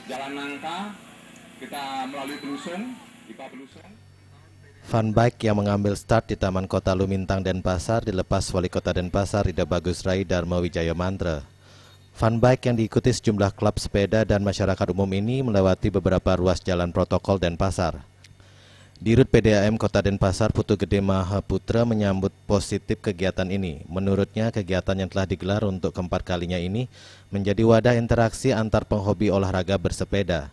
Jalan Nangka, kita melalui Belusung, IPA Belusung. Fun bike yang mengambil start di Taman Kota Lumintang Denpasar dilepas Wali Kota Denpasar Rida Bagus Rai Dharma Wijaya Mantra. Fun bike yang diikuti sejumlah klub sepeda dan masyarakat umum ini melewati beberapa ruas jalan protokol Denpasar. Dirut PDAM Kota Denpasar Putu Gede Mahaputra menyambut positif kegiatan ini. Menurutnya, kegiatan yang telah digelar untuk keempat kalinya ini menjadi wadah interaksi antar penghobi olahraga bersepeda.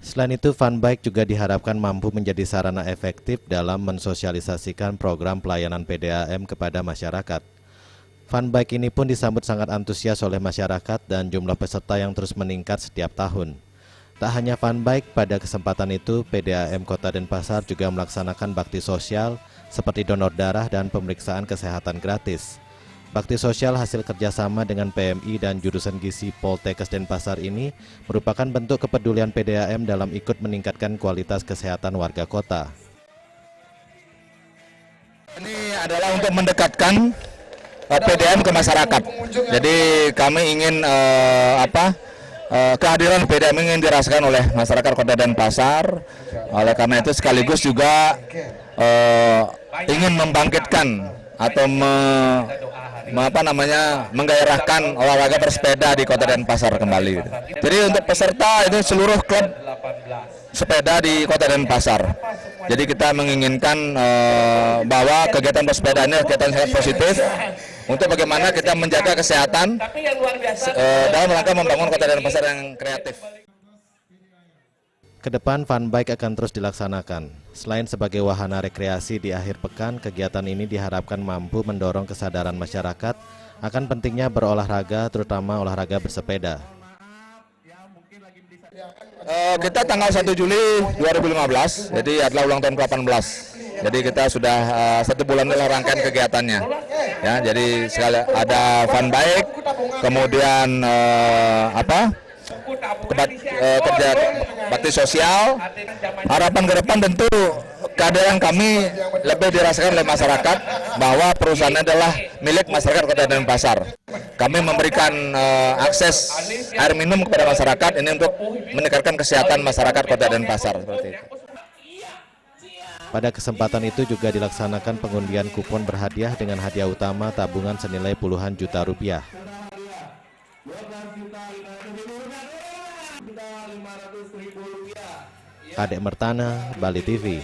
Selain itu, fun bike juga diharapkan mampu menjadi sarana efektif dalam mensosialisasikan program pelayanan PDAM kepada masyarakat. Fun bike ini pun disambut sangat antusias oleh masyarakat dan jumlah peserta yang terus meningkat setiap tahun. Tak hanya fun bike, pada kesempatan itu PDAM Kota Denpasar juga melaksanakan bakti sosial seperti donor darah dan pemeriksaan kesehatan gratis. Bakti sosial hasil kerjasama dengan PMI dan jurusan gizi Poltekkes Denpasar ini merupakan bentuk kepedulian PDAM dalam ikut meningkatkan kualitas kesehatan warga kota. Ini adalah untuk mendekatkan PDAM ke masyarakat. Jadi kami ingin kehadiran PDAM ingin dirasakan oleh masyarakat Kota Denpasar. Oleh karena itu sekaligus juga ingin membangkitkan atau menggairahkan olahraga bersepeda di Kota Denpasar kembali. Jadi untuk peserta itu seluruh klub sepeda di Kota Denpasar. Jadi kita menginginkan bahwa kegiatan bersepeda ini kegiatan sangat positif untuk bagaimana kita menjaga kesehatan dalam rangka membangun Kota Denpasar yang kreatif. Kedepan fun bike akan terus dilaksanakan. Selain sebagai wahana rekreasi di akhir pekan, kegiatan ini diharapkan mampu mendorong kesadaran masyarakat akan pentingnya berolahraga, terutama olahraga bersepeda. Kita tanggal 1 Juli 2015, jadi adalah ulang tahun ke-18. Jadi kita sudah 1 bulan dalam rangkaian kegiatannya. Ya, jadi sekali ada fun bike, kemudian kerja bakti sosial. Harapan ke depan tentu kehadiran kami lebih dirasakan oleh masyarakat bahwa perusahaan adalah milik masyarakat Kota Denpasar. Kami memberikan akses air minum kepada masyarakat ini untuk meningkatkan kesehatan masyarakat Kota Denpasar seperti itu. Pada kesempatan itu juga dilaksanakan pengundian kupon berhadiah dengan hadiah utama tabungan senilai puluhan juta rupiah. Adek Mertana, Bali TV.